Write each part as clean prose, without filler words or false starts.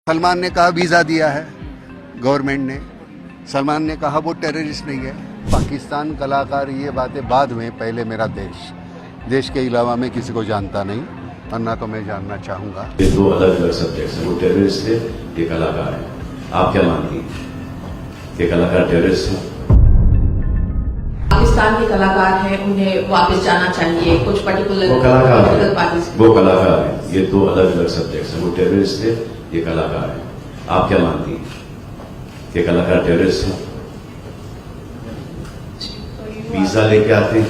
सलमान ने कहा वीज़ा दिया है गवर्नमेंट ने। सलमान ने कहा वो टेररिस्ट नहीं है। पाकिस्तान कलाकार ये बातें बाद में, पहले मेरा देश के अलावा मैं किसी को जानता नहीं और ना तो मैं जानना चाहूँगा। ये दो अलग अलग सब्जेक्ट हैं। वो टेररिस्ट है, ये कलाकार है। आप क्या मानती हैं? ये कलाकार टेररिस्ट है? पाकिस्तान के कलाकार हैं, उन्हें वापस जाना चाहिए। कुछ पर्टिकुलर वो कलाकार है। ये दो अलग अलग सब्जेक्ट हैं। वो टेररिस्ट है, ये कलाकार है। आप क्या मानती हैं? ये कलाकार टेररिस्ट है? वीजा लेके आते हैं,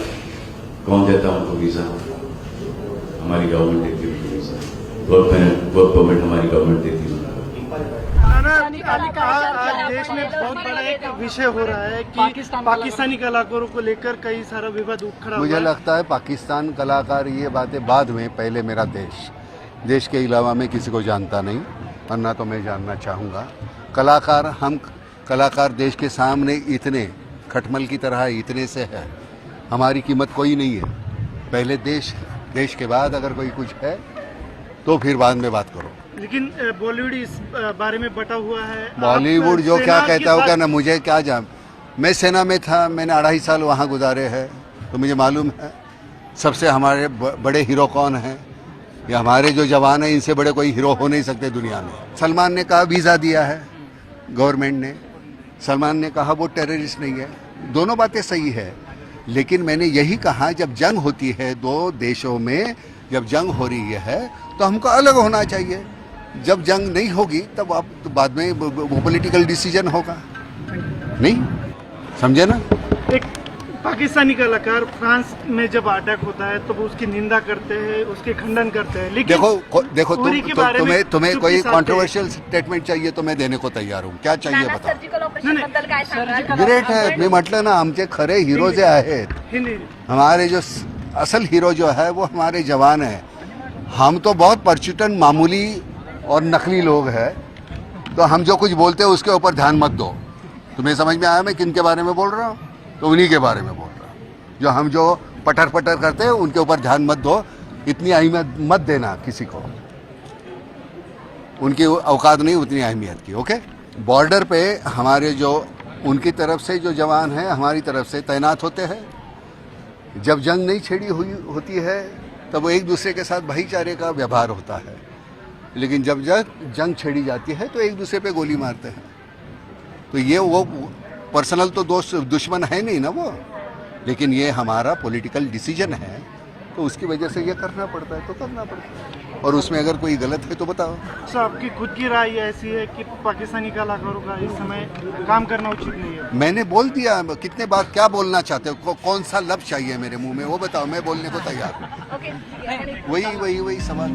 कौन देता है उनको वीजा? हमारी गवर्नमेंट देती है उनको वीजा। वर्क परमिट हमारी गवर्नमेंट देती है। आज देश में बहुत बड़ा एक विषय हो रहा है कि पाकिस्तानी कलाकारों को लेकर कई सारा विवाद खड़ा मुझे लगता है पाकिस्तान कलाकार ये बातें बाद में, पहले मेरा देश के अलावा मैं किसी को जानता नहीं और ना तो मैं जानना चाहूँगा। हम कलाकार देश के सामने इतने खटमल की तरह इतने से है, हमारी कीमत कोई नहीं है। पहले देश के बाद अगर कोई कुछ है तो फिर बाद में बात करो। लेकिन बॉलीवुड इस बारे में बटा हुआ है। बॉलीवुड जो क्या कहता होगा ना, मुझे क्या जान। मैं सेना में था, मैंने 2.5 साल वहाँ गुजारे हैं, तो मुझे मालूम है सबसे हमारे बड़े हीरो कौन हैं। या हमारे जो जवान हैं, इनसे बड़े कोई हीरो हो नहीं सकते दुनिया में। सलमान ने कहा वीज़ा दिया है गवर्नमेंट ने। सलमान ने कहा वो टेररिस्ट नहीं है। दोनों बातें सही है, लेकिन मैंने यही कहा जब जंग होती है दो देशों में, जब जंग हो रही है तो हमको अलग होना चाहिए। जब जंग नहीं होगी तब आप तो बाद में वो पॉलिटिकल डिसीजन होगा, नहीं समझे ना। एक पाकिस्तानी कलाकार फ्रांस में जब अटैक होता है तो वो उसकी निंदा करते हैं, उसके खंडन करते हैं। लेकिन देखो तुम्हें कोई कंट्रोवर्शियल स्टेटमेंट चाहिए तो मैं देने को तैयार हूँ। क्या चाहिए बताओ। ग्रेट है, मी म्हटलं ना, आमचे खरे हिरो जे आहेत, हमारे जो असल हीरो जो है वो हमारे जवान हैं। हम तो बहुत परचुटन मामूली और नकली लोग हैं, तो हम जो कुछ बोलते हैं उसके ऊपर ध्यान मत दो। तुम्हें समझ में आया मैं किन के बारे में बोल रहा हूँ? तो उन्हीं के बारे में बोल रहा हूँ। जो हम जो पटर करते हैं उनके ऊपर ध्यान मत दो, इतनी अहमियत मत देना किसी को। उनकी औकात नहीं उतनी अहमियत की। ओके, बॉर्डर पे हमारे जो उनकी तरफ से जो जवान हैं हमारी तरफ से तैनात होते हैं। जब जंग नहीं छेड़ी हुई होती है तब वो एक दूसरे के साथ भाईचारे का व्यवहार होता है, लेकिन जब जंग छेड़ी जाती है तो एक दूसरे पे गोली मारते हैं। तो ये वो पर्सनल तो दुश्मन है नहीं ना वो, लेकिन ये हमारा पॉलिटिकल डिसीजन है, तो उसकी वजह से ये करना पड़ता है तो करना पड़ता है। और उसमें अगर कोई गलत है तो बताओ। सर, आपकी खुद की राय ऐसी है कि पाकिस्तानी कलाकारों का इस समय काम करना उचित नहीं है? मैंने बोल दिया। कितने बार क्या बोलना चाहते हो? कौन सा लफ्ज चाहिए मेरे मुंह में वो बताओ, मैं बोलने को तैयार हूँ। वही सवाल।